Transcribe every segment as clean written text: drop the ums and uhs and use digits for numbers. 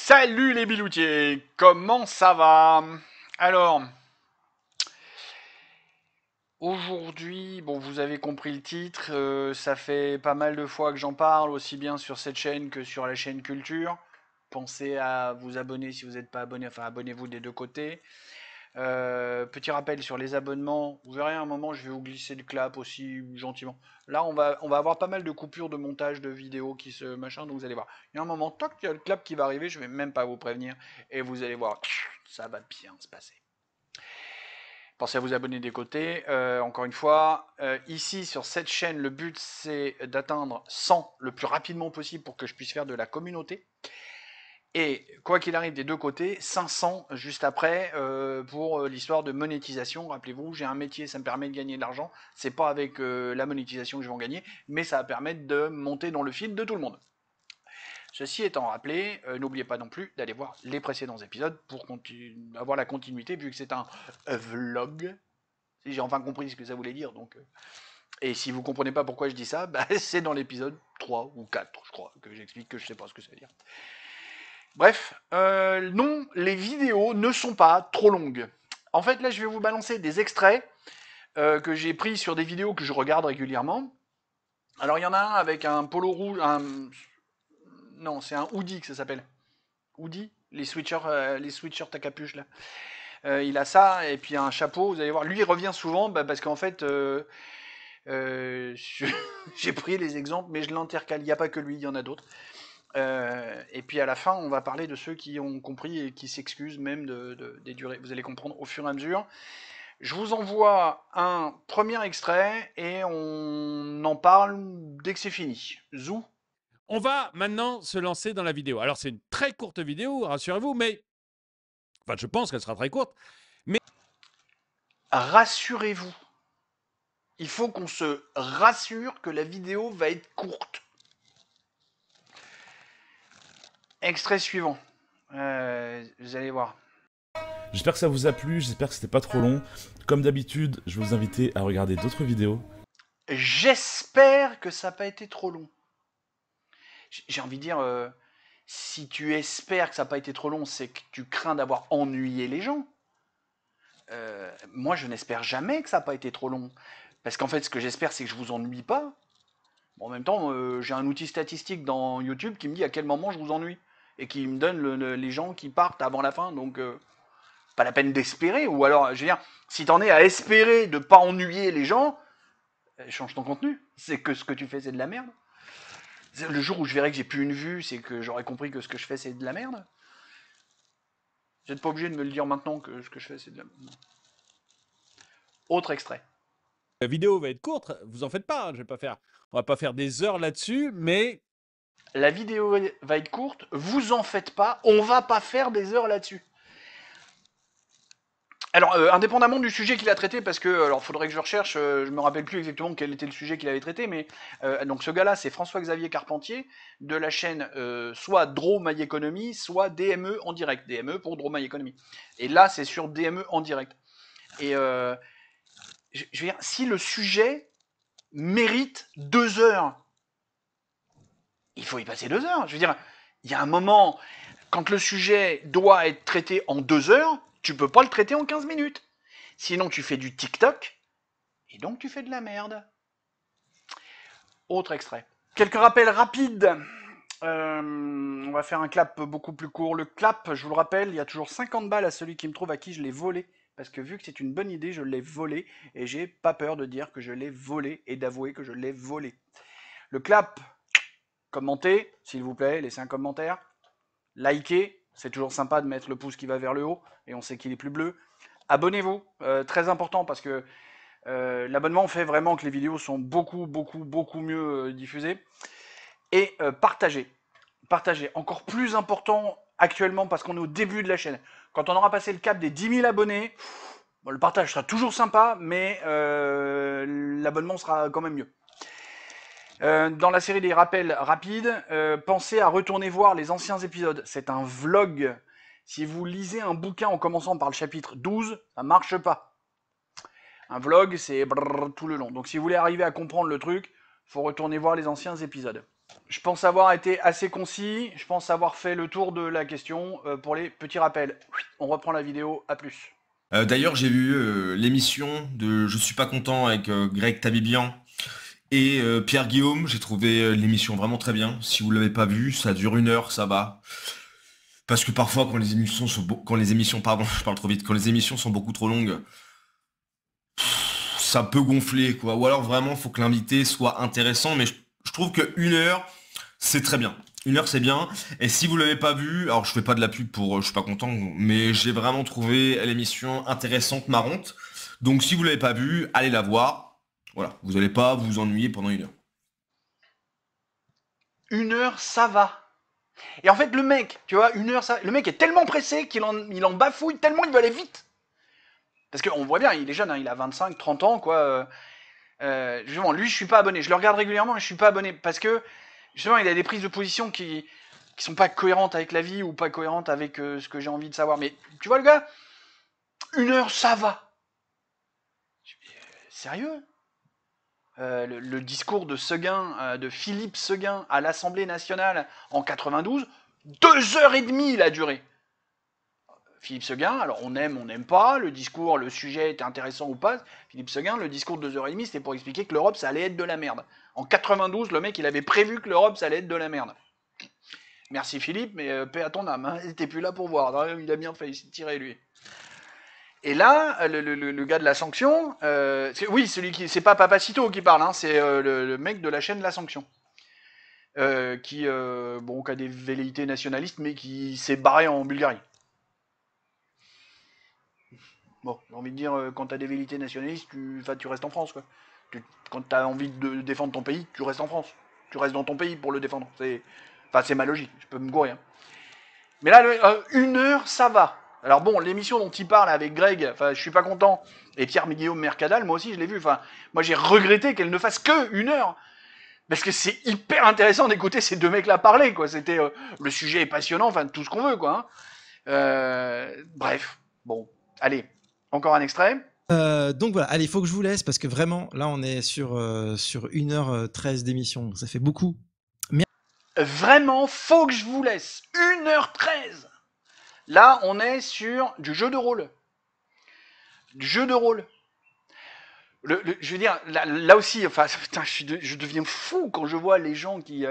Salut les biloutiers, comment ça va? Alors, aujourd'hui, bon, vous avez compris le titre, ça fait pas mal de fois que j'en parle, aussi bien sur cette chaîne que sur la chaîne Culture. Pensez à vous abonner si vous n'êtes pas abonné, enfin abonnez-vous des deux côtés. Petit rappel sur les abonnements, vous verrez à un moment, je vais vous glisser le clap aussi gentiment. Là, on va avoir pas mal de coupures de montage de vidéos qui se machin, donc vous allez voir. Il y a un moment, toc, il y a le clap qui va arriver, je vais même pas vous prévenir, et vous allez voir, ça va bien se passer. Pensez à vous abonner des côtés. Encore une fois, ici sur cette chaîne, le but c'est d'atteindre 100 le plus rapidement possible pour que je puisse faire de la communauté. Et quoi qu'il arrive des deux côtés, 500 juste après pour l'histoire de monétisation. Rappelez-vous, j'ai un métier, ça me permet de gagner de l'argent. C'est pas avec la monétisation que je vais en gagner, mais ça va permettre de monter dans le fil de tout le monde. Ceci étant rappelé, n'oubliez pas non plus d'aller voir les précédents épisodes pour avoir la continuité, vu que c'est un vlog. Si j'ai enfin compris ce que ça voulait dire, donc. Et si vous comprenez pas pourquoi je dis ça, bah, c'est dans l'épisode 3 ou 4, je crois, que j'explique que je sais pas ce que ça veut dire. Bref, non, les vidéos ne sont pas trop longues. En fait, là, je vais vous balancer des extraits que j'ai pris sur des vidéos que je regarde régulièrement. Alors, il y en a un avec un polo rouge, non, c'est un hoodie que ça s'appelle. Hoodie, les sweatshirts à capuche là. Il a ça et puis un chapeau. Vous allez voir, lui il revient souvent parce qu'en fait, j'ai pris les exemples, mais je l'intercale. Il n'y a pas que lui, il y en a d'autres. Et puis à la fin, on va parler de ceux qui ont compris et qui s'excusent même des durées. Vous allez comprendre au fur et à mesure. Je vous envoie un premier extrait et on en parle dès que c'est fini. Zou. On va maintenant se lancer dans la vidéo. Alors c'est une très courte vidéo, rassurez-vous, mais... Enfin, je pense qu'elle sera très courte. Mais Rassurez-vous. Il faut qu'on se rassure que la vidéo va être courte. Extrait suivant. Vous allez voir. J'espère que ça vous a plu, j'espère que c'était pas trop long. Comme d'habitude, je vais vous inviter à regarder d'autres vidéos. J'espère que ça n'a pas été trop long. J'ai envie de dire, si tu espères que ça n'a pas été trop long, c'est que tu crains d'avoir ennuyé les gens. Moi, je n'espère jamais que ça n'a pas été trop long. Parce qu'en fait, ce que j'espère, c'est que je vous ennuie pas. Bon, en même temps, j'ai un outil statistique dans YouTube qui me dit à quel moment je vous ennuie. Et qui me donne les gens qui partent avant la fin. Donc, pas la peine d'espérer. Ou alors, je veux dire, si t'en es à espérer de pas ennuyer les gens, change ton contenu. C'est que ce que tu fais, c'est de la merde. Le jour où je verrai que j'ai plus une vue, c'est que j'aurai compris que ce que je fais, c'est de la merde. Vous n'êtes pas obligé de me le dire maintenant que ce que je fais, c'est de la merde. Autre extrait. la vidéo va être courte, vous en faites pas. On va pas faire des heures là-dessus, mais... La vidéo va être courte, vous en faites pas, on va pas faire des heures là-dessus. Alors, indépendamment du sujet qu'il a traité, parce que, alors, faudrait que je recherche, je me rappelle plus exactement quel était le sujet qu'il avait traité, mais donc ce gars-là, c'est François-Xavier Carpentier de la chaîne soit Draw My Economy, soit DME en direct. DME pour Draw My Economy. Et là, c'est sur DME en direct. Et je veux dire, si le sujet mérite 2 heures, il faut y passer 2 heures. Je veux dire, il y a un moment, quand le sujet doit être traité en 2 heures, tu peux pas le traiter en 15 minutes. Sinon, tu fais du TikTok, et donc tu fais de la merde. Autre extrait. Quelques rappels rapides. On va faire un clap beaucoup plus court. Le clap, je vous le rappelle, il y a toujours 50 balles à celui qui me trouve à qui je l'ai volé. Parce que vu que c'est une bonne idée, je l'ai volé. Et j'ai pas peur de dire que je l'ai volé et d'avouer que je l'ai volé. Le clap, commentez, s'il vous plaît, laissez un commentaire. Likez, c'est toujours sympa de mettre le pouce qui va vers le haut. Et on sait qu'il est plus bleu. Abonnez-vous, très important parce que l'abonnement fait vraiment que les vidéos sont beaucoup mieux diffusées. Et partagez. Partagez. Encore plus important actuellement parce qu'on est au début de la chaîne. Quand on aura passé le cap des 10 000 abonnés, bon, le partage sera toujours sympa, mais l'abonnement sera quand même mieux. Dans la série des rappels rapides, pensez à retourner voir les anciens épisodes. C'est un vlog. Si vous lisez un bouquin en commençant par le chapitre 12, ça marche pas. Un vlog, c'est tout le long. Donc si vous voulez arriver à comprendre le truc, faut retourner voir les anciens épisodes. Je pense avoir été assez concis. Je pense avoir fait le tour de la question. Pour les petits rappels, on reprend la vidéo. À plus. D'ailleurs, j'ai vu l'émission de Je suis pas content avec Greg Tabibian et Pierre Guillaume. J'ai trouvé l'émission vraiment très bien. Si vous l'avez pas vue, ça dure 1 heure, ça va. Parce que parfois, quand les émissions sont quand les émissions, pardon, je parle trop vite, quand les émissions sont beaucoup trop longues, ça peut gonfler, quoi. Ou alors vraiment, faut que l'invité soit intéressant. Mais je trouve que 1 heure, c'est très bien. 1 heure, c'est bien. Et si vous l'avez pas vu, alors je fais pas de la pub pour, je suis pas content, mais j'ai vraiment trouvé l'émission intéressante, marrante. Donc si vous l'avez pas vu, allez la voir. Voilà, vous allez pas vous ennuyer pendant 1 heure. 1 heure, ça va. Et en fait, le mec, tu vois, 1 heure, ça, le mec est tellement pressé qu'il en bafouille tellement il veut aller vite. Parce qu'on voit bien, il est jeune, hein, il a 25, 30 ans, quoi. Justement, lui, je suis pas abonné. Je le regarde régulièrement, mais je suis pas abonné. Parce que, justement, il a des prises de position qui sont pas cohérentes avec la vie ou pas cohérentes avec ce que j'ai envie de savoir. Mais tu vois, le gars, 1 heure, ça va. Sérieux le discours de Seguin, de Philippe Seguin à l'Assemblée nationale en 92, 2 heures et demie il a duré. Philippe Seguin, alors on aime, on n'aime pas, le discours, le sujet était intéressant ou pas. Philippe Seguin, le discours de 2 heures et demie, c'était pour expliquer que l'Europe, ça allait être de la merde. En 92, le mec, il avait prévu que l'Europe, ça allait être de la merde. Merci Philippe, mais paix à ton âme, hein, il était plus là pour voir, hein, il a bien fait, il s'est tiré lui. Et là, le gars de la sanction, oui, celui qui, c'est pas Papacito qui parle, hein, c'est le mec de la chaîne La Sanction, qui a des velléités nationalistes, mais qui s'est barré en Bulgarie. Bon, j'ai envie de dire, quand t'as des velléités nationalistes, tu restes en France, quoi. Quand t'as envie de défendre ton pays, tu restes en France. Tu restes dans ton pays pour le défendre. C'est ma logique, je peux me gourer. Hein. Mais là, 1 heure, ça va. Alors bon, l'émission dont il parle avec Greg, je suis pas content, et Pierre-Guillaume Mercadal, moi aussi je l'ai vu, moi j'ai regretté qu'elle ne fasse que 1 heure. Parce que c'est hyper intéressant d'écouter ces deux mecs-là parler, quoi. C'était, le sujet est passionnant, tout ce qu'on veut, quoi. Hein. Bref, bon, allez, encore un extrait. Donc voilà, allez, il faut que je vous laisse parce que vraiment, là, on est sur 1h13 d'émission. Ça fait beaucoup. Vraiment, faut que je vous laisse. 1h13. Là, on est sur du jeu de rôle. Du jeu de rôle. Je veux dire, là aussi, putain, je deviens fou quand je vois les gens qui...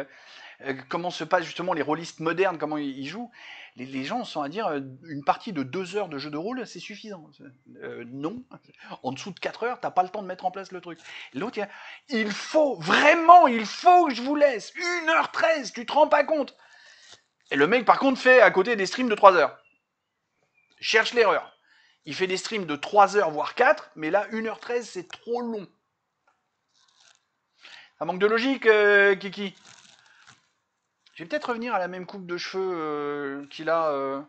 comment se passent justement les rôlistes modernes, comment ils jouent. Les gens sont à dire, une partie de 2 heures de jeu de rôle, c'est suffisant. Non. En dessous de 4 heures, t'as pas le temps de mettre en place le truc. L'autre, il faut que je vous laisse. 1h13, tu te rends pas compte. Et le mec, par contre, fait à côté des streams de 3 heures. Cherche l'erreur. Il fait des streams de 3 heures, voire 4, mais là, 1h13, c'est trop long. Ça manque de logique, Kiki. Je vais peut-être revenir à la même coupe de cheveux qu'il a.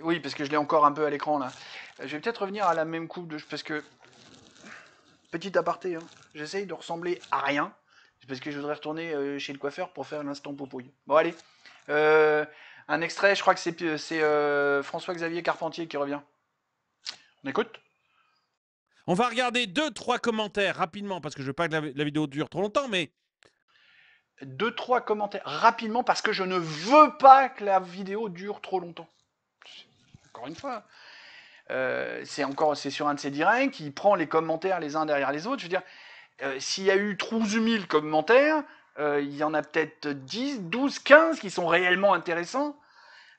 Oui, parce que je l'ai encore un peu à l'écran, là. Je vais peut-être revenir à la même coupe de cheveux, parce que... Petit aparté, hein, j'essaye de ressembler à rien, parce que je voudrais retourner chez le coiffeur pour faire l'instant popouille. Bon, allez. Un extrait, je crois que c'est François-Xavier Carpentier qui revient. On écoute ? On va regarder 2-3 commentaires rapidement, parce que je veux pas que la vidéo dure trop longtemps, mais... 2-3 commentaires rapidement, parce que je ne veux pas que la vidéo dure trop longtemps. Encore une fois. C'est sur un de ses directs, il prend les commentaires les uns derrière les autres. Je veux dire, s'il y a eu 12 000 commentaires, il y en a peut-être 10, 12, 15 qui sont réellement intéressants.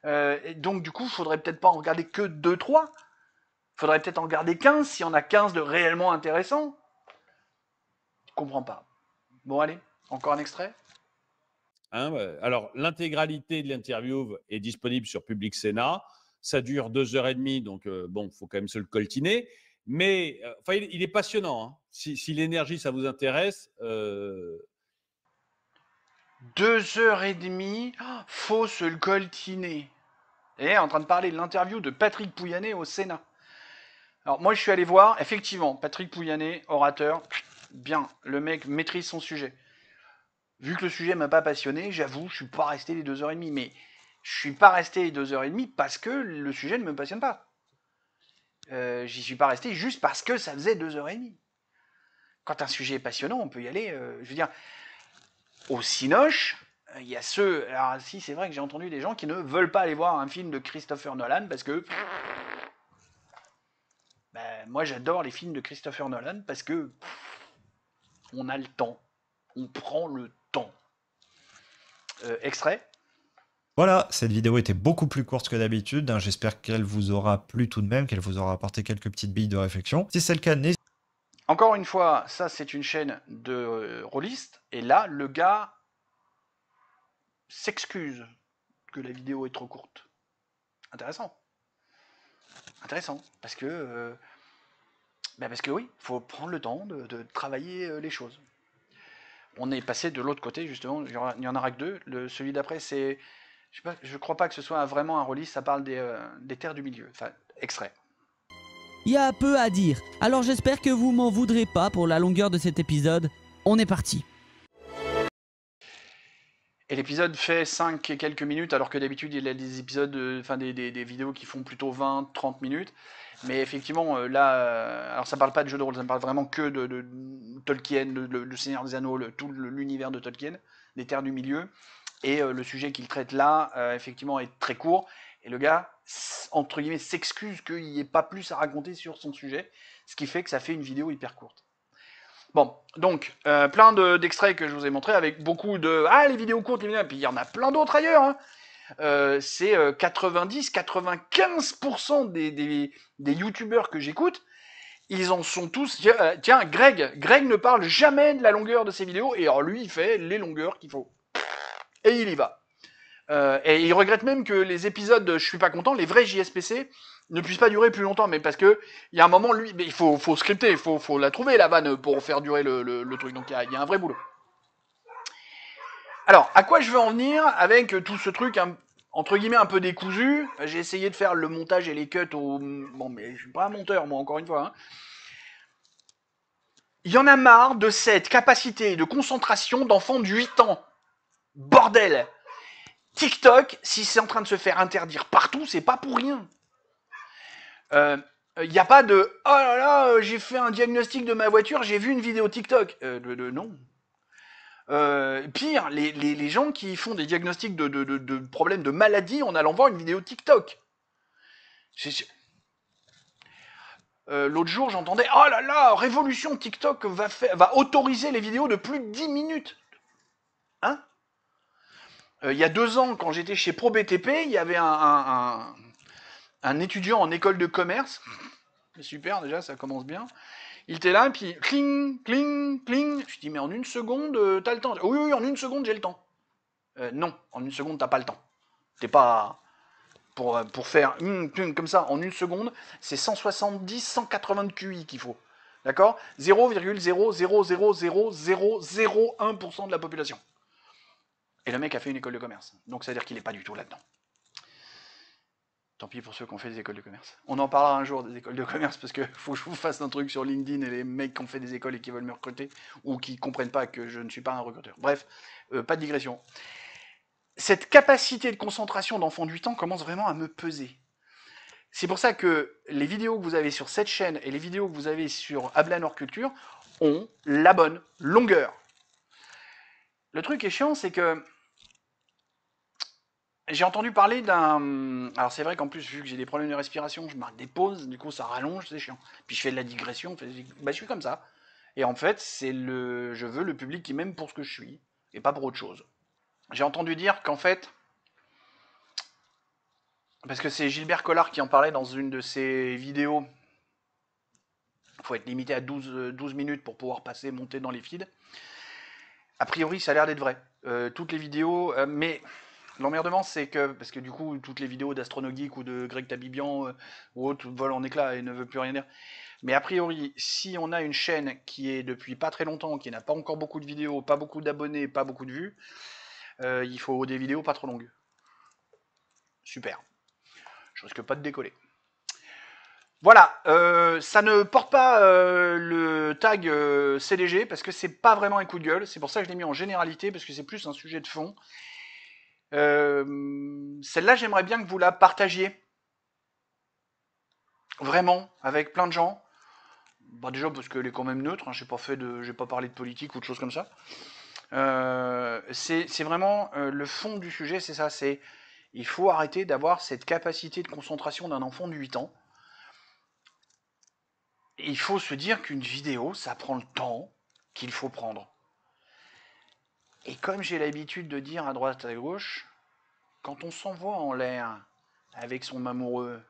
Et donc, du coup, il faudrait peut-être pas en regarder que 2, 3. Il faudrait peut-être en regarder 15 s'il y en a 15 de réellement intéressants. Je comprends pas. Bon, allez, encore un extrait. Alors, l'intégralité de l'interview est disponible sur Public Sénat. Ça dure 2 heures et demie, donc bon, il faut quand même se le coltiner. Mais il est passionnant. Hein. Si l'énergie, ça vous intéresse. 2 heures et demie, faut se le coltiner. Et en train de parler de l'interview de Patrick Pouyanné au Sénat. Alors moi je suis allé voir, effectivement, Patrick Pouyanné, orateur, bien, le mec maîtrise son sujet. Vu que le sujet m'a pas passionné, j'avoue, je suis pas resté les 2 heures et demie, mais je suis pas resté les 2 heures et demie parce que le sujet ne me passionne pas. J'y suis pas resté juste parce que ça faisait 2 heures et demie. Quand un sujet est passionnant, on peut y aller, je veux dire, au Cinoche, il y a ceux... Alors si, c'est vrai que j'ai entendu des gens qui ne veulent pas aller voir un film de Christopher Nolan parce que... Ben, moi, j'adore les films de Christopher Nolan parce que on a le temps. On prend le temps. Extrait. Voilà, cette vidéo était beaucoup plus courte que d'habitude. Hein. J'espère qu'elle vous aura plu tout de même, qu'elle vous aura apporté quelques petites billes de réflexion. Si c'est le cas, n'hésitez Encore une fois, ça c'est une chaîne de rôlistes. Et là, le gars s'excuse que la vidéo est trop courte. Intéressant. Intéressant. Parce que oui, il faut prendre le temps de travailler les choses. On est passé de l'autre côté, justement. Il n'y en aura que deux. Celui d'après, c'est... Je crois pas que ce soit vraiment un rôliste. Ça parle des terres du milieu. Enfin, extrait. Il y a peu à dire, alors j'espère que vous m'en voudrez pas pour la longueur de cet épisode. On est parti. Et l'épisode fait 5 et quelques minutes, alors que d'habitude il y a des épisodes, des vidéos qui font plutôt 20-30 minutes. Mais effectivement, là, alors ça parle pas de jeu de rôle, ça parle vraiment que de Tolkien, le Seigneur des Anneaux, tout l'univers de Tolkien, des terres du milieu. Et le sujet qu'il traite là, effectivement, est très court. Et le gars, entre guillemets, s'excuse qu'il n'y ait pas plus à raconter sur son sujet, ce qui fait que ça fait une vidéo hyper courte. Bon, donc, plein d'extraits que je vous ai montrés avec beaucoup de... Ah, les vidéos courtes, et puis il y en a plein d'autres ailleurs. Hein. C'est 90-95% des youtubeurs que j'écoute, ils en sont tous... Tiens, Greg ne parle jamais de la longueur de ses vidéos, et alors lui, il fait les longueurs qu'il faut. Et il y va. Et il regrette même que les épisodes de Je suis pas content, les vrais JSPC, ne puissent pas durer plus longtemps, mais parce que il y a un moment, lui, il faut scripter, il faut la trouver la vanne pour faire durer le truc. Donc il y a un vrai boulot. Alors, à quoi je veux en venir avec tout ce truc entre guillemets un peu décousu? J'ai essayé de faire le montage et les cuts au... Bon, mais je suis pas un monteur, moi, encore une fois. Hein. Il y en a marre de cette capacité de concentration d'enfants de 8 ans. Bordel! TikTok, si c'est en train de se faire interdire partout, c'est pas pour rien. Il n'y a pas de « Oh là là, j'ai fait un diagnostic de ma voiture, j'ai vu une vidéo TikTok. » Non. Pire, les gens qui font des diagnostics de problèmes de maladie en allant voir une vidéo TikTok. L'autre jour, j'entendais « Oh là là, révolution, TikTok va autoriser les vidéos de plus de 10 minutes. » Hein? Il y a 2 ans, quand j'étais chez ProBTP, il y avait un étudiant en école de commerce. Super, déjà, ça commence bien. Il était là, et puis cling, cling, cling. Je dis, mais en 1 seconde, t'as le temps. Oui, en 1 seconde, j'ai le temps. Non, en 1 seconde, t'as pas le temps. T'es pas... Pour faire comme ça, en 1 seconde, c'est 170-180 de QI qu'il faut. D'accord? 0,0000001% de la population. Et le mec a fait une école de commerce. Donc ça veut dire qu'il n'est pas du tout là-dedans. Tant pis pour ceux qui ont fait des écoles de commerce. On en parlera un jour des écoles de commerce parce qu'il faut que je vous fasse un truc sur LinkedIn et les mecs qui ont fait des écoles et qui veulent me recruter ou qui ne comprennent pas que je ne suis pas un recruteur. Bref, pas de digression. Cette capacité de concentration d'enfants de 8 ans commence vraiment à me peser. C'est pour ça que les vidéos que vous avez sur cette chaîne et les vidéos que vous avez sur Ablanor Culture ont la bonne longueur. Le truc est chiant, c'est que j'ai entendu parler d'un... Alors c'est vrai qu'en plus, vu que j'ai des problèmes de respiration, je marque des pauses, du coup ça rallonge, c'est chiant. Puis je fais de la digression, je suis comme ça. Et en fait, je veux le public qui m'aime pour ce que je suis, et pas pour autre chose. J'ai entendu dire qu'en fait, parce que c'est Gilbert Collard qui en parlait dans une de ses vidéos, il faut être limité à 12 minutes pour pouvoir monter dans les feeds. A priori, ça a l'air d'être vrai. Toutes les vidéos, mais... L'emmerdement, c'est que, parce que du coup, toutes les vidéos d'Astronogeek ou de Greg Tabibian ou autres volent en éclats et ne veulent plus rien dire. Mais a priori, si on a une chaîne qui est depuis pas très longtemps, qui n'a pas encore beaucoup de vidéos, pas beaucoup d'abonnés, pas beaucoup de vues, il faut des vidéos pas trop longues. Super. Je risque pas de décoller. Voilà, ça ne porte pas le tag CDG parce que c'est pas vraiment un coup de gueule. C'est pour ça que je l'ai mis en généralité parce que c'est plus un sujet de fond. Celle-là, j'aimerais bien que vous la partagiez. Vraiment, avec plein de gens. Bah déjà parce qu'elle est quand même neutre, hein, j'ai pas parlé de politique ou de choses comme ça. C'est vraiment le fond du sujet, c'est ça. C'est il faut arrêter d'avoir cette capacité de concentration d'un enfant de 8 ans. Et il faut se dire qu'une vidéo, ça prend le temps qu'il faut prendre. Et comme j'ai l'habitude de dire à droite à gauche, quand on s'envoie en l'air avec son amoureux,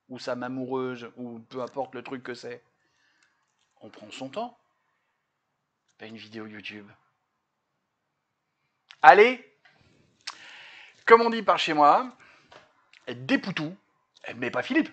ou sa mamoureuse, ou peu importe le truc que c'est, on prend son temps. Pas une vidéo YouTube. Allez, comme on dit par chez moi, des poutous, mais pas Philippe.